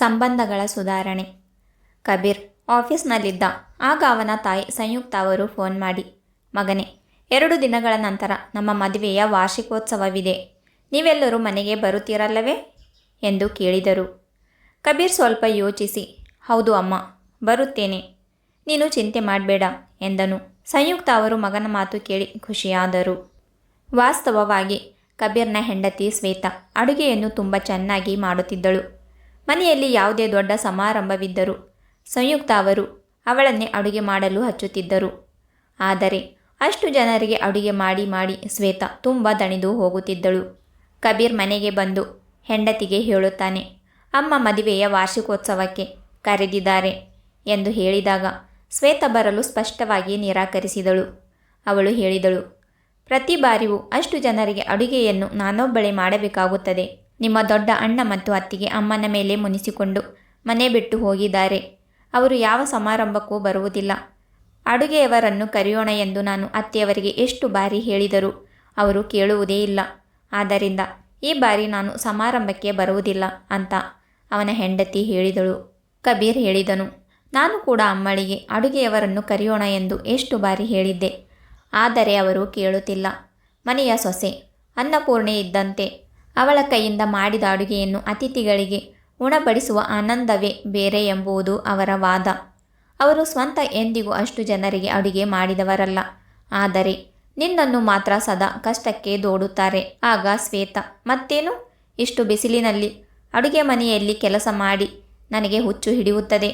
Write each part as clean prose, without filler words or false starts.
ಸಂಬಂಧಗಳ ಸುಧಾರಣೆ. ಕಬೀರ್ ಆಫೀಸ್ನಲ್ಲಿದ್ದ. ಆಗ ಅವನ ತಾಯಿ ಸಂಯುಕ್ತ ಅವರು ಫೋನ್ ಮಾಡಿ, ಮಗನೇ, 2 ದಿನಗಳ ನಂತರ ನಮ್ಮ ಮದುವೆಯ ವಾರ್ಷಿಕೋತ್ಸವವಿದೆ. ನೀವೆಲ್ಲರೂ ಮನೆಗೆ ಬರುತ್ತೀರಲ್ಲವೇ ಎಂದು ಕೇಳಿದರು. ಕಬೀರ್ ಸ್ವಲ್ಪ ಯೋಚಿಸಿ, ಹೌದು ಅಮ್ಮ, ಬರುತ್ತೇನೆ, ನೀನು ಚಿಂತೆ ಮಾಡಬೇಡ ಎಂದನು. ಸಂಯುಕ್ತ ಅವರು ಮಗನ ಮಾತು ಕೇಳಿ ಖುಷಿಯಾದರು. ವಾಸ್ತವವಾಗಿ ಕಬೀರ್ನ ಹೆಂಡತಿ ಶ್ವೇತಾ ಅಡುಗೆಯನ್ನು ತುಂಬ ಚೆನ್ನಾಗಿ ಮಾಡುತ್ತಿದ್ದಳು. ಮನೆಯಲ್ಲಿ ಯಾವುದೇ ದೊಡ್ಡ ಸಮಾರಂಭವಿದ್ದರೂ ಸಂಯುಕ್ತ ಅವರು ಅವಳನ್ನೇ ಅಡುಗೆ ಮಾಡಲು ಹಚ್ಚುತ್ತಿದ್ದರು. ಆದರೆ ಅಷ್ಟು ಜನರಿಗೆ ಅಡುಗೆ ಮಾಡಿ ಮಾಡಿ ಶ್ವೇತಾ ತುಂಬ ದಣಿದು ಹೋಗುತ್ತಿದ್ದಳು. ಕಬೀರ್ ಮನೆಗೆ ಬಂದು ಹೆಂಡತಿಗೆ ಹೇಳುತ್ತಾನೆ, ಅಮ್ಮ ಮದುವೆಯ ವಾರ್ಷಿಕೋತ್ಸವಕ್ಕೆ ಕರೆದಿದ್ದಾರೆ ಎಂದು ಹೇಳಿದಾಗ ಶ್ವೇತಾ ಬರಲು ಸ್ಪಷ್ಟವಾಗಿ ನಿರಾಕರಿಸಿದಳು. ಅವಳು ಹೇಳಿದಳು, ಪ್ರತಿ ಬಾರಿಯೂ ಅಷ್ಟು ಜನರಿಗೆ ಅಡುಗೆಯನ್ನು ನಾನೊಬ್ಬಳೇ ಮಾಡಬೇಕಾಗುತ್ತದೆ. ನಿಮ್ಮ ದೊಡ್ಡ ಅಣ್ಣ ಮತ್ತು ಅತ್ತಿಗೆ ಅಮ್ಮನ ಮೇಲೆ ಮುನಿಸಿಕೊಂಡು ಮನೆ ಬಿಟ್ಟು ಹೋಗಿದ್ದಾರೆ. ಅವರು ಯಾವ ಸಮಾರಂಭಕ್ಕೂ ಬರುವುದಿಲ್ಲ. ಅಡುಗೆಯವರನ್ನು ಕರೆಯೋಣ ಎಂದು ನಾನು ಅತ್ತೆಯವರಿಗೆ ಎಷ್ಟು ಬಾರಿ ಹೇಳಿದರೂ ಅವರು ಕೇಳುವುದೇ ಇಲ್ಲ. ಆದ್ದರಿಂದ ಈ ಬಾರಿ ನಾನು ಸಮಾರಂಭಕ್ಕೆ ಬರುವುದಿಲ್ಲ ಅಂತ ಅವನ ಹೆಂಡತಿ ಹೇಳಿದಳು. ಕಬೀರ್ ಹೇಳಿದನು, ನಾನು ಕೂಡ ಅಮ್ಮಳಿಗೆ ಅಡುಗೆಯವರನ್ನು ಕರೆಯೋಣ ಎಂದು ಎಷ್ಟು ಬಾರಿ ಹೇಳಿದ್ದೆ. ಆದರೆ ಅವರು ಕೇಳುತ್ತಿಲ್ಲ. ಮನೆಯ ಸೊಸೆ ಅನ್ನಪೂರ್ಣೆ ಇದ್ದಂತೆ ಅವಳ ಕೈಯಿಂದ ಮಾಡಿದ ಅಡುಗೆಯನ್ನು ಅತಿಥಿಗಳಿಗೆ ಉಣಬಡಿಸುವ ಆನಂದವೇ ಬೇರೆ ಎಂಬುದು ಅವರ ವಾದ. ಅವರು ಸ್ವಂತ ಎಂದಿಗೂ ಅಷ್ಟು ಜನರಿಗೆ ಅಡುಗೆ ಮಾಡಿದವರಲ್ಲ. ಆದರೆ ನಿನ್ನನ್ನು ಮಾತ್ರ ಸದಾ ಕಷ್ಟಕ್ಕೆ ದೋಡುತ್ತಾರೆ. ಆಗ ಶ್ವೇತಾ, ಮತ್ತೇನು, ಇಷ್ಟು ಬಿಸಿಲಿನಲ್ಲಿ ಅಡುಗೆ ಮನೆಯಲ್ಲಿ ಕೆಲಸ ಮಾಡಿ ನನಗೆ ಹುಚ್ಚು ಹಿಡಿಯುತ್ತದೆ.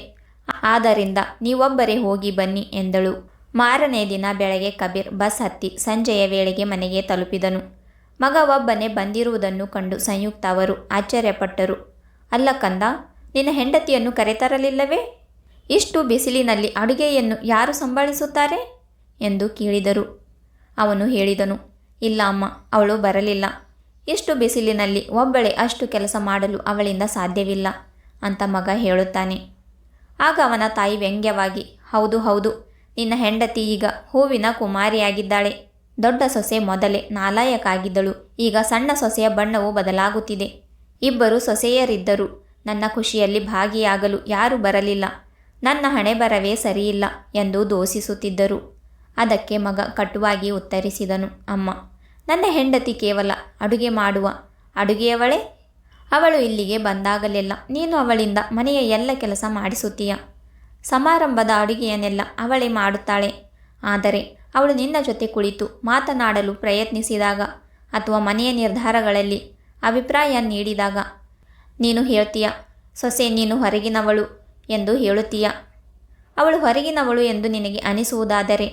ಆದ್ದರಿಂದ ನೀವೊಬ್ಬರೇ ಹೋಗಿ ಬನ್ನಿ ಎಂದಳು. ಮಾರನೇ ದಿನ ಬೆಳಗ್ಗೆ ಕಬೀರ್ ಬಸ್ ಹತ್ತಿ ಸಂಜೆಯ ವೇಳೆಗೆ ಮನೆಗೆ ತಲುಪಿದನು. ಮಗ ಒಬ್ಬನೇ ಬಂದಿರುವುದನ್ನು ಕಂಡು ಸಂಯುಕ್ತ ಅವರು ಆಶ್ಚರ್ಯಪಟ್ಟರು. ಅಲ್ಲ ಕಂದ, ನಿನ್ನ ಹೆಂಡತಿಯನ್ನು ಕರೆತರಲಿಲ್ಲವೇ? ಇಷ್ಟು ಬಿಸಿಲಿನಲ್ಲಿ ಅಡುಗೆಯನ್ನು ಯಾರು ಸಂಭಾಳಿಸುತ್ತಾರೆ ಎಂದು ಕೇಳಿದರು. ಅವನು ಹೇಳಿದನು, ಇಲ್ಲ ಅಮ್ಮ, ಅವಳು ಬರಲಿಲ್ಲ. ಇಷ್ಟು ಬಿಸಿಲಿನಲ್ಲಿ ಒಬ್ಬಳೇ ಅಷ್ಟು ಕೆಲಸ ಮಾಡಲು ಅವಳಿಂದ ಸಾಧ್ಯವಿಲ್ಲ ಅಂತ ಮಗ ಹೇಳುತ್ತಾನೆ. ಆಗ ಅವನ ತಾಯಿ ವ್ಯಂಗ್ಯವಾಗಿ, ಹೌದು ಹೌದು, ನಿನ್ನ ಹೆಂಡತಿ ಈಗ ಹೂವಿನ ಕುಮಾರಿಯಾಗಿದ್ದಾಳೆ. ದೊಡ್ಡ ಸೊಸೆ ಮೊದಲೇ ನಾಲಾಯಕ ಆಗಿದ್ದಳು. ಈಗ ಸಣ್ಣ ಸೊಸೆಯ ಬಣ್ಣವು ಬದಲಾಗುತ್ತಿದೆ. ಇಬ್ಬರು ಸೊಸೆಯರಿದ್ದರೂ ನನ್ನ ಖುಷಿಯಲ್ಲಿ ಭಾಗಿಯಾಗಲು ಯಾರೂ ಬರಲಿಲ್ಲ. ನನ್ನ ಹಣೆಬರವೇ ಸರಿಯಿಲ್ಲ ಎಂದು ದೂಷಿಸುತ್ತಿದ್ದರು. ಅದಕ್ಕೆ ಮಗ ಕಟುವಾಗಿ ಉತ್ತರಿಸಿದನು, ಅಮ್ಮ, ನನ್ನ ಹೆಂಡತಿ ಕೇವಲ ಅಡುಗೆ ಮಾಡುವ ಅಡುಗೆಯವಳೇ. ಅವಳು ಇಲ್ಲಿಗೆ ಬಂದಾಗಲೆಲ್ಲ ನೀನು ಅವಳಿಂದ ಮನೆಯ ಎಲ್ಲ ಕೆಲಸ ಮಾಡಿಸುತ್ತೀಯ. ಸಮಾರಂಭದ ಅಡುಗೆಯನ್ನೆಲ್ಲ ಅವಳೇ ಮಾಡುತ್ತಾಳೆ. ಆದರೆ ಅವಳು ನಿನ್ನ ಜೊತೆ ಕುಳಿತು ಮಾತನಾಡಲು ಪ್ರಯತ್ನಿಸಿದಾಗ ಅಥವಾ ಮನೆಯ ನಿರ್ಧಾರಗಳಲ್ಲಿ ಅಭಿಪ್ರಾಯ ನೀಡಿದಾಗ ನೀನು ಹೇಳ್ತೀಯ, ಸೊಸೆ ನೀನು ಹೊರಗಿನವಳು ಎಂದು ಹೇಳುತ್ತೀಯ. ಅವಳು ಹೊರಗಿನವಳು ಎಂದು ನಿನಗೆ ಅನಿಸುವುದಾದರೆ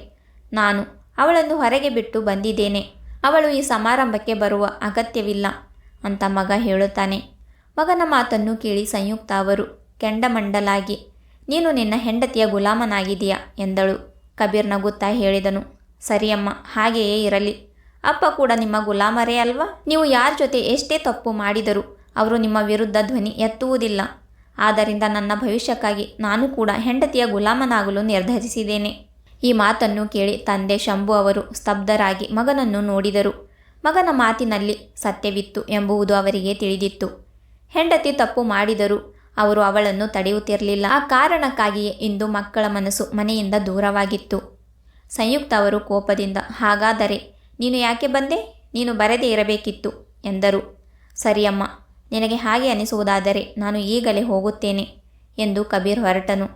ನಾನು ಅವಳನ್ನು ಹೊರಗೆ ಬಿಟ್ಟು ಬಂದಿದ್ದೇನೆ. ಅವಳು ಈ ಸಮಾರಂಭಕ್ಕೆ ಬರುವ ಅಗತ್ಯವಿಲ್ಲ ಅಂತ ಮಗ ಹೇಳುತ್ತಾನೆ. ಮಗನ ಮಾತನ್ನು ಕೇಳಿ ಸಂಯುಕ್ತ ಅವರು ಕೆಂಡಮಂಡಲಾಗಿ, ನೀನು ನಿನ್ನ ಹೆಂಡತಿಯ ಗುಲಾಮನಾಗಿದೆಯಾ ಎಂದಳು. ಕಬೀರ್ ನಗುತ್ತಾ ಹೇಳಿದನು, ಸರಿಯಮ್ಮ, ಹಾಗೆಯೇ ಇರಲಿ. ಅಪ್ಪ ಕೂಡ ನಿಮ್ಮ ಗುಲಾಮರೇ ಅಲ್ವಾ? ನೀವು ಯಾರ ಜೊತೆ ಎಷ್ಟೇ ತಪ್ಪು ಮಾಡಿದರೂ ಅವರು ನಿಮ್ಮ ವಿರುದ್ಧ ಧ್ವನಿ ಎತ್ತುವುದಿಲ್ಲ. ಆದ್ದರಿಂದ ನನ್ನ ಭವಿಷ್ಯಕ್ಕಾಗಿ ನಾನು ಕೂಡ ಹೆಂಡತಿಯ ಗುಲಾಮನಾಗಲು ನಿರ್ಧರಿಸಿದ್ದೇನೆ. ಈ ಮಾತನ್ನು ಕೇಳಿ ತಂದೆ ಶಂಭು ಅವರು ಸ್ತಬ್ಧರಾಗಿ ಮಗನನ್ನು ನೋಡಿದರು. ಮಗನ ಮಾತಿನಲ್ಲಿ ಸತ್ಯವಿತ್ತು ಎಂಬುದು ಅವರಿಗೆ ತಿಳಿದಿತ್ತು. ಹೆಂಡತಿ ತಪ್ಪು ಮಾಡಿದರೂ ಅವರು ಅವಳನ್ನು ತಡೆಯುತ್ತಿರಲಿಲ್ಲ. ಆ ಕಾರಣಕ್ಕಾಗಿಯೇ ಇಂದು ಮಕ್ಕಳ ಮನಸ್ಸು ಮನೆಯಿಂದ ದೂರವಾಗಿತ್ತು. ಸಂಯುಕ್ತ ಅವರು ಕೋಪದಿಂದ, ಹಾಗಾದರೆ ನೀನು ಯಾಕೆ ಬಂದೆ? ನೀನು ಬರದೇ ಇರಬೇಕಿತ್ತು ಎಂದರು. ಸರಿಯಮ್ಮ, ನಿನಗೆ ಹಾಗೆ ಅನಿಸುವುದಾದರೆ ನಾನು ಈಗಲೇ ಹೋಗುತ್ತೇನೆ ಎಂದು ಕಬೀರ್ ಹೊರಟನು.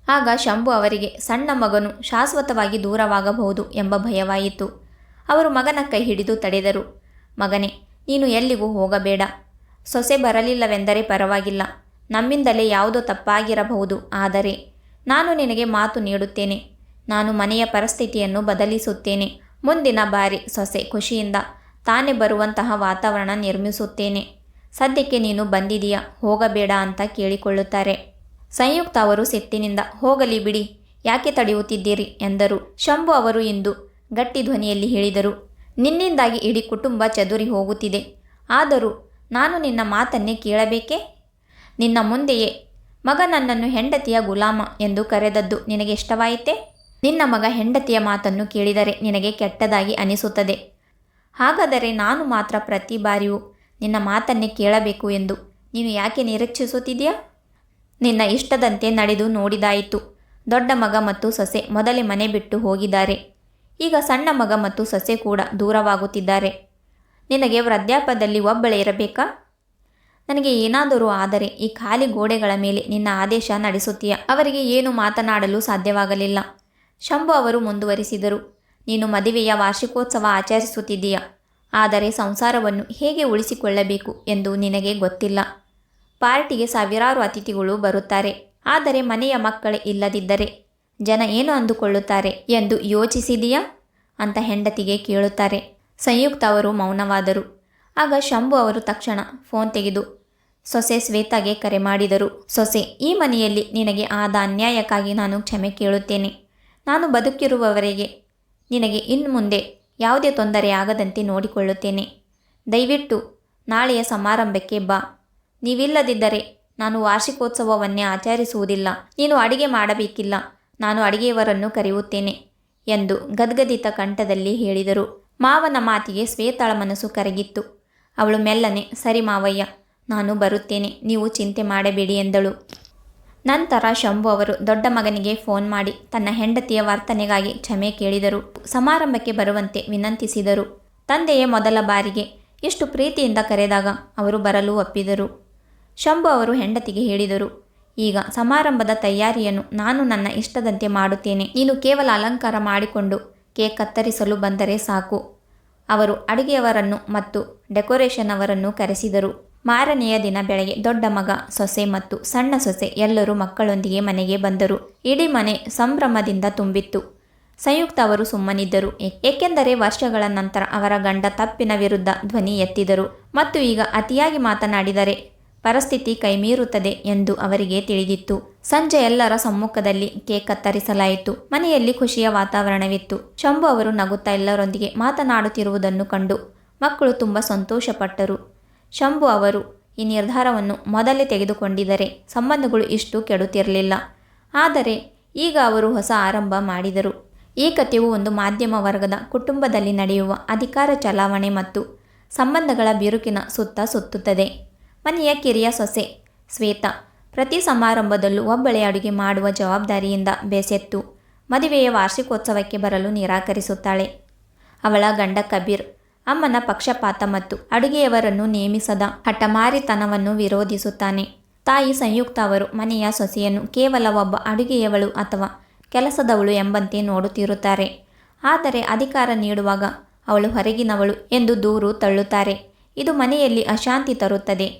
ಆಗ ಶಂಭು ಅವರಿಗೆ ಸಣ್ಣ ಮಗನು ಶಾಶ್ವತವಾಗಿ ದೂರವಾಗಬಹುದು ಎಂಬ ಭಯವಾಯಿತು. ಅವರು ಮಗನ ಕೈ ಹಿಡಿದು ತಡೆದರು. ಮಗನೇ, ನೀನು ಎಲ್ಲಿಗೂ ಹೋಗಬೇಡ. ಸೊಸೆ ಬರಲಿಲ್ಲವೆಂದರೆ ಪರವಾಗಿಲ್ಲ. ನಮ್ಮಿಂದಲೇ ಯಾವುದೋ ತಪ್ಪಾಗಿರಬಹುದು. ಆದರೆ ನಾನು ನಿನಗೆ ಮಾತು ನೀಡುತ್ತೇನೆ. ನಾನು ಮನೆಯ ಪರಿಸ್ಥಿತಿಯನ್ನು ಬದಲಿಸುತ್ತೇನೆ. ಮುಂದಿನ ಬಾರಿ ಸೊಸೆ ಖುಷಿಯಿಂದ ತಾನೇ ಬರುವಂತಹ ವಾತಾವರಣ ನಿರ್ಮಿಸುತ್ತೇನೆ. ಸದ್ಯಕ್ಕೆ ನೀನು ಬಂದಿದೀಯಾ, ಹೋಗಬೇಡ ಅಂತ ಕೇಳಿಕೊಳ್ಳುತ್ತಾರೆ. ಸಂಯುಕ್ತ ಅವರು ಸಿಟ್ಟಿನಿಂದ, ಹೋಗಲಿ ಬಿಡಿ, ಯಾಕೆ ತಡೆಯುತ್ತಿದ್ದೀರಿ ಎಂದರು. ಶಂಭು ಅವರು ಇಂದು ಗಟ್ಟಿ ಧ್ವನಿಯಲ್ಲಿ ಹೇಳಿದರು, ನಿನ್ನಿಂದಾಗಿ ಇಡೀ ಕುಟುಂಬ ಚದುರಿ ಹೋಗುತ್ತಿದೆ. ಆದರೂ ನಾನು ನಿನ್ನ ಮಾತನ್ನೇ ಕೇಳಬೇಕೇ? ನಿನ್ನ ಮುಂದೆಯೇ ಮಗ ನನ್ನನ್ನು ಹೆಂಡತಿಯ ಗುಲಾಮ ಎಂದು ಕರೆದದ್ದು ನಿನಗೆ ಇಷ್ಟವಾಯಿತೇ? ನಿನ್ನ ಮಗ ಹೆಂಡತಿಯ ಮಾತನ್ನು ಕೇಳಿದರೆ ನಿನಗೆ ಕೆಟ್ಟದಾಗಿ ಅನಿಸುತ್ತದೆ. ಹಾಗಾದರೆ ನಾನು ಮಾತ್ರ ಪ್ರತಿ ಬಾರಿಯೂ ನಿನ್ನ ಮಾತನ್ನೇ ಕೇಳಬೇಕು ಎಂದು ನೀನು ಯಾಕೆ ನಿರೀಕ್ಷಿಸುತ್ತಿದೆಯಾ? ನಿನ್ನ ಇಷ್ಟದಂತೆ ನಡೆದು ನೋಡಿದಾಯಿತು. ದೊಡ್ಡ ಮಗ ಮತ್ತು ಸೊಸೆ ಮೊದಲೇ ಮನೆ ಬಿಟ್ಟು ಹೋಗಿದ್ದಾರೆ. ಈಗ ಸಣ್ಣ ಮಗ ಮತ್ತು ಸೊಸೆ ಕೂಡ ದೂರವಾಗುತ್ತಿದ್ದಾರೆ. ನಿನಗೆ ವೃದ್ಧಾಪ್ಯದಲ್ಲಿ ಒಬ್ಬಳೇ ಇರಬೇಕಾ? ನನಗೆ ಏನಾದರೂ ಆದರೆ ಈ ಖಾಲಿ ಗೋಡೆಗಳ ಮೇಲೆ ನಿನ್ನ ಆದೇಶ ನಡೆಸುತ್ತೀಯ. ಅವರಿಗೆ ಏನು ಮಾತನಾಡಲು ಸಾಧ್ಯವಾಗಲಿಲ್ಲ. ಶಂಭು ಅವರು ಮುಂದುವರಿಸಿದರು. ನೀನು ಮದುವೆಯ ವಾರ್ಷಿಕೋತ್ಸವ ಆಚರಿಸುತ್ತಿದ್ದೀಯ. ಆದರೆ ಸಂಸಾರವನ್ನು ಹೇಗೆ ಉಳಿಸಿಕೊಳ್ಳಬೇಕು ಎಂದು ನಿನಗೆ ಗೊತ್ತಿಲ್ಲ. ಪಾರ್ಟಿಗೆ ಸಾವಿರಾರು ಅತಿಥಿಗಳು ಬರುತ್ತಾರೆ. ಆದರೆ ಮನೆಯ ಮಕ್ಕಳೇ ಇಲ್ಲದಿದ್ದರೆ ಜನ ಏನು ಅಂದುಕೊಳ್ಳುತ್ತಾರೆ ಎಂದು ಯೋಚಿಸಿದೆಯಾ ಅಂತ ಹೆಂಡತಿಗೆ ಕೇಳುತ್ತಾರೆ. ಸಂಯುಕ್ತ ಅವರು ಮೌನವಾದರು. ಆಗ ಶಂಭು ಅವರು ತಕ್ಷಣ ಫೋನ್ ತೆಗೆದು ಸೊಸೆ ಶ್ವೇತಾಗೆ ಕರೆ ಮಾಡಿದರು. ಸೊಸೆ, ಈ ಮನೆಯಲ್ಲಿ ನಿನಗೆ ಆದ ಅನ್ಯಾಯಕ್ಕಾಗಿ ನಾನು ಕ್ಷಮೆ ಕೇಳುತ್ತೇನೆ. ನಾನು ಬದುಕಿರುವವರೆಗೆ ನಿನಗೆ ಇನ್ನು ಮುಂದೆ ಯಾವುದೇ ತೊಂದರೆ ಆಗದಂತೆ ನೋಡಿಕೊಳ್ಳುತ್ತೇನೆ. ದಯವಿಟ್ಟು ನಾಳೆಯ ಸಮಾರಂಭಕ್ಕೆ ಬಾ. ನೀವಿಲ್ಲದಿದ್ದರೆ ನಾನು ವಾರ್ಷಿಕೋತ್ಸವವನ್ನೇ ಆಚರಿಸುವುದಿಲ್ಲ. ನೀನು ಅಡಿಗೆ ಮಾಡಬೇಕಿಲ್ಲ. ನಾನು ಅಡಿಗೆಯವರನ್ನು ಕರೆಯುತ್ತೇನೆ ಎಂದು ಗದ್ಗದಿತ ಕಂಠದಲ್ಲಿ ಹೇಳಿದರು. ಮಾವನ ಮಾತಿಗೆ ಶ್ವೇತಾಳ ಮನಸ್ಸು ಕರಗಿತ್ತು. ಅವಳು ಮೆಲ್ಲನೆ, ಸರಿ ಮಾವಯ್ಯ, ನಾನು ಬರುತ್ತೇನೆ, ನೀವು ಚಿಂತೆ ಮಾಡಬೇಡಿ ಎಂದಳು. ನಂತರ ಶಂಭು ಅವರು ದೊಡ್ಡ ಮಗನಿಗೆ ಫೋನ್ ಮಾಡಿ ತನ್ನ ಹೆಂಡತಿಯ ವರ್ತನೆಗಾಗಿ ಕ್ಷಮೆ ಕೇಳಿದರು. ಸಮಾರಂಭಕ್ಕೆ ಬರುವಂತೆ ವಿನಂತಿಸಿದರು. ತಂದೆಯೇ ಮೊದಲ ಬಾರಿಗೆ ಎಷ್ಟು ಪ್ರೀತಿಯಿಂದ ಕರೆದಾಗ ಅವರು ಬರಲು ಒಪ್ಪಿದರು. ಶಂಭು ಅವರು ಹೆಂಡತಿಗೆ ಹೇಳಿದರು, ಈಗ ಸಮಾರಂಭದ ತಯಾರಿಯನ್ನು ನಾನು ನನ್ನ ಇಷ್ಟದಂತೆ ಮಾಡುತ್ತೇನೆ. ನೀನು ಕೇವಲ ಅಲಂಕಾರ ಮಾಡಿಕೊಂಡು ಕೇಕ್ ಕತ್ತರಿಸಲು ಬಂದರೆ ಸಾಕು. ಅವರು ಅಡುಗೆಯವರನ್ನು ಮತ್ತು ಡೆಕೋರೇಷನ್ ಅವರನ್ನು ಕರೆಸಿದರು. ಮಾರನೆಯ ದಿನ ಬೆಳಗ್ಗೆ ದೊಡ್ಡ ಮಗ, ಸೊಸೆ ಮತ್ತು ಸಣ್ಣ ಸೊಸೆ ಎಲ್ಲರೂ ಮಕ್ಕಳೊಂದಿಗೆ ಮನೆಗೆ ಬಂದರು. ಇಡೀ ಮನೆ ಸಂಭ್ರಮದಿಂದ ತುಂಬಿತ್ತು. ಸಂಯುಕ್ತ ಅವರು ಸುಮ್ಮನಿದ್ದರು. ಏಕೆಂದರೆ ವರ್ಷಗಳ ನಂತರ ಅವರ ಗಂಡ ತಪ್ಪಿನ ವಿರುದ್ಧ ಧ್ವನಿ ಎತ್ತಿದರು ಮತ್ತು ಈಗ ಅತಿಯಾಗಿ ಮಾತನಾಡಿದರೆ ಪರಿಸ್ಥಿತಿ ಕೈಮೀರುತ್ತದೆ ಎಂದು ಅವರಿಗೆ ತಿಳಿದಿತ್ತು. ಸಂಜೆ ಎಲ್ಲರ ಸಮ್ಮುಖದಲ್ಲಿ ಕೇಕ್ ಕತ್ತರಿಸಲಾಯಿತು. ಮನೆಯಲ್ಲಿ ಖುಷಿಯ ವಾತಾವರಣವಿತ್ತು. ಶಂಭು ಅವರು ನಗುತ್ತಾ ಎಲ್ಲರೊಂದಿಗೆ ಮಾತನಾಡುತ್ತಿರುವುದನ್ನು ಕಂಡು ಮಕ್ಕಳು ತುಂಬ ಸಂತೋಷಪಟ್ಟರು. ಶಂಭು ಅವರು ಈ ನಿರ್ಧಾರವನ್ನು ಮೊದಲೇ ತೆಗೆದುಕೊಂಡಿದ್ದರೆ ಸಂಬಂಧಗಳು ಇಷ್ಟು ಕೆಡುತ್ತಿರಲಿಲ್ಲ. ಆದರೆ ಈಗ ಅವರು ಹೊಸ ಆರಂಭ ಮಾಡಿದರು. ಈ ಕಥೆಯು ಒಂದು ಮಾಧ್ಯಮ ವರ್ಗದ ಕುಟುಂಬದಲ್ಲಿ ನಡೆಯುವ ಅಧಿಕಾರ ಚಲಾವಣೆ ಮತ್ತು ಸಂಬಂಧಗಳ ಬಿರುಕಿನ ಸುತ್ತ ಸುತ್ತುತ್ತದೆ. ಮನೆಯ ಕಿರಿಯ ಸೊಸೆ ಶ್ವೇತಾ ಪ್ರತಿ ಸಮಾರಂಭದಲ್ಲೂ ಒಬ್ಬಳೇ ಅಡುಗೆ ಮಾಡುವ ಜವಾಬ್ದಾರಿಯಿಂದ ಬೇಸೆತ್ತು ಮದುವೆಯ ವಾರ್ಷಿಕೋತ್ಸವಕ್ಕೆ ಬರಲು ನಿರಾಕರಿಸುತ್ತಾಳೆ. ಅವಳ ಗಂಡ ಕಬೀರ್ ಅಮ್ಮನ ಪಕ್ಷಪಾತ ಮತ್ತು ಅಡುಗೆಯವರನ್ನು ನೇಮಿಸದ ಹಠಮಾರಿತನವನ್ನು ವಿರೋಧಿಸುತ್ತಾನೆ. ತಾಯಿ ಸಂಯುಕ್ತ ಅವರು ಮನೆಯ ಸೊಸೆಯನ್ನು ಕೇವಲ ಒಬ್ಬ ಅಡುಗೆಯವಳು ಅಥವಾ ಕೆಲಸದವಳು ಎಂಬಂತೆ ನೋಡುತ್ತಿರುತ್ತಾರೆ. ಆದರೆ ಅಧಿಕಾರ ನೀಡುವಾಗ ಅವಳು ಹೊರಗಿನವಳು ಎಂದು ದೂರು ತಳ್ಳುತ್ತಾರೆ. ಇದು ಮನೆಯಲ್ಲಿ ಅಶಾಂತಿ ತರುತ್ತದೆ.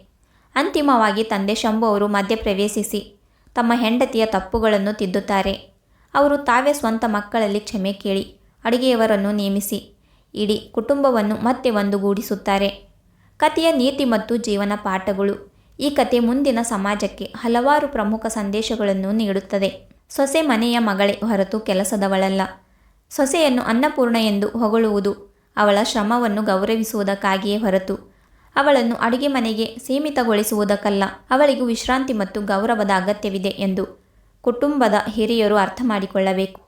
ಅಂತಿಮವಾಗಿ ತಂದೆ ಶಂಭು ಅವರು ಮಧ್ಯಪ್ರವೇಶಿಸಿ ತಮ್ಮ ಹೆಂಡತಿಯ ತಪ್ಪುಗಳನ್ನು ತಿದ್ದುತ್ತಾರೆ. ಅವರು ತಾವೇ ಸ್ವಂತ ಮಕ್ಕಳಲ್ಲಿ ಕ್ಷಮೆ ಕೇಳಿ ಅಡುಗೆಯವರನ್ನು ನೇಮಿಸಿ ಇಡೀ ಕುಟುಂಬವನ್ನು ಮತ್ತೆ ಒಂದುಗೂಡಿಸುತ್ತಾರೆ. ಕಥೆಯ ನೀತಿ ಮತ್ತು ಜೀವನ ಪಾಠಗಳು. ಈ ಕಥೆ ಮುಂದಿನ ಸಮಾಜಕ್ಕೆ ಹಲವಾರು ಪ್ರಮುಖ ಸಂದೇಶಗಳನ್ನು ನೀಡುತ್ತದೆ. ಸೊಸೆ ಮನೆಯ ಮಗಳೇ ಹೊರತು ಕೆಲಸದವಳಲ್ಲ. ಸೊಸೆಯನ್ನು ಅನ್ನಪೂರ್ಣ ಎಂದು ಹೊಗಳುವುದು ಅವಳ ಶ್ರಮವನ್ನು ಗೌರವಿಸುವುದಕ್ಕಾಗಿಯೇ ಹೊರತು ಅವಳನ್ನು ಅಡುಗೆ ಮನೆಗೆ ಸೀಮಿತಗೊಳಿಸುವುದಕ್ಕಲ್ಲ. ಅವಳಿಗೂ ವಿಶ್ರಾಂತಿ ಮತ್ತು ಗೌರವದ ಅಗತ್ಯವಿದೆ ಎಂದು ಕುಟುಂಬದ ಹಿರಿಯರು ಅರ್ಥ ಮಾಡಿಕೊಳ್ಳಬೇಕು.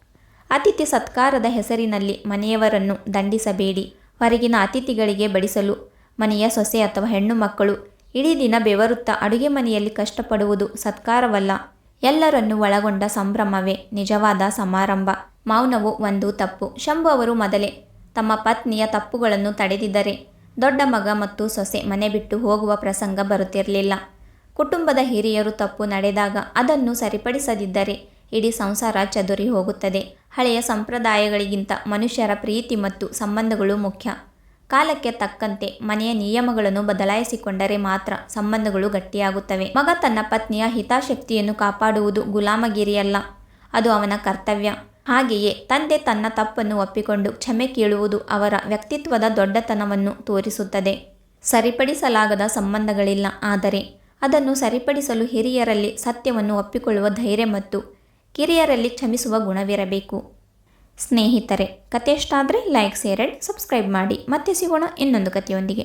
ಅತಿಥಿ ಸತ್ಕಾರದ ಹೆಸರಿನಲ್ಲಿ ಮನೆಯವರನ್ನು ದಂಡಿಸಬೇಡಿ. ಹೊರಗಿನ ಅತಿಥಿಗಳಿಗೆ ಬಡಿಸಲು ಮನೆಯ ಸೊಸೆ ಅಥವಾ ಹೆಣ್ಣು ಮಕ್ಕಳು ಇಡೀ ದಿನ ಬೆವರುತ್ತಾ ಅಡುಗೆ ಮನೆಯಲ್ಲಿ ಕಷ್ಟಪಡುವುದು ಸತ್ಕಾರವಲ್ಲ. ಎಲ್ಲರನ್ನೂ ಒಳಗೊಂಡ ಸಂಭ್ರಮವೇ ನಿಜವಾದ ಸಮಾರಂಭ. ಮೌನವು ಒಂದು ತಪ್ಪು. ಶಂಭು ಅವರು ಮೊದಲೇ ತಮ್ಮ ಪತ್ನಿಯ ತಪ್ಪುಗಳನ್ನು ತಡೆದಿದ್ದರೆ ದೊಡ್ಡ ಮಗ ಮತ್ತು ಸೊಸೆ ಮನೆ ಬಿಟ್ಟು ಹೋಗುವ ಪ್ರಸಂಗ ಬರುತ್ತಿರಲಿಲ್ಲ. ಕುಟುಂಬದ ಹಿರಿಯರು ತಪ್ಪು ನಡೆದಾಗ ಅದನ್ನು ಸರಿಪಡಿಸದಿದ್ದರೆ ಇಡೀ ಸಂಸಾರ ಚದುರಿ ಹೋಗುತ್ತದೆ. ಹಳೆಯ ಸಂಪ್ರದಾಯಗಳಿಗಿಂತ ಮನುಷ್ಯರ ಪ್ರೀತಿ ಮತ್ತು ಸಂಬಂಧಗಳು ಮುಖ್ಯ. ಕಾಲಕ್ಕೆ ತಕ್ಕಂತೆ ಮನೆಯ ನಿಯಮಗಳನ್ನು ಬದಲಾಯಿಸಿಕೊಂಡರೆ ಮಾತ್ರ ಸಂಬಂಧಗಳು ಗಟ್ಟಿಯಾಗುತ್ತವೆ. ಮಗ ತನ್ನ ಪತ್ನಿಯ ಹಿತಾಸಕ್ತಿಯನ್ನು ಕಾಪಾಡುವುದು ಗುಲಾಮಗಿರಿಯಲ್ಲ, ಅದು ಅವನ ಕರ್ತವ್ಯ. ಹಾಗೆಯೇ ತಂದೆ ತನ್ನ ತಪ್ಪನ್ನು ಒಪ್ಪಿಕೊಂಡು ಕ್ಷಮೆ ಕೇಳುವುದು ಅವರ ವ್ಯಕ್ತಿತ್ವದ ದೊಡ್ಡತನವನ್ನು ತೋರಿಸುತ್ತದೆ. ಸರಿಪಡಿಸಲಾಗದ ಸಂಬಂಧಗಳಿಲ್ಲ, ಆದರೆ ಅದನ್ನು ಸರಿಪಡಿಸಲು ಹಿರಿಯರಲ್ಲಿ ಸತ್ಯವನ್ನು ಒಪ್ಪಿಕೊಳ್ಳುವ ಧೈರ್ಯ ಮತ್ತು ಕಿರಿಯರಲ್ಲಿ ಕ್ಷಮಿಸುವ ಗುಣವಿರಬೇಕು. ಸ್ನೇಹಿತರೆ, ಕತೆ ಇಷ್ಟ ಆದರೆ ಲೈಕ್, ಶೇರ್, ಸಬ್ಸ್ಕ್ರೈಬ್ ಮಾಡಿ. ಮತ್ತೆ ಸಿಗೋಣ ಇನ್ನೊಂದು ಕಥೆಯೊಂದಿಗೆ.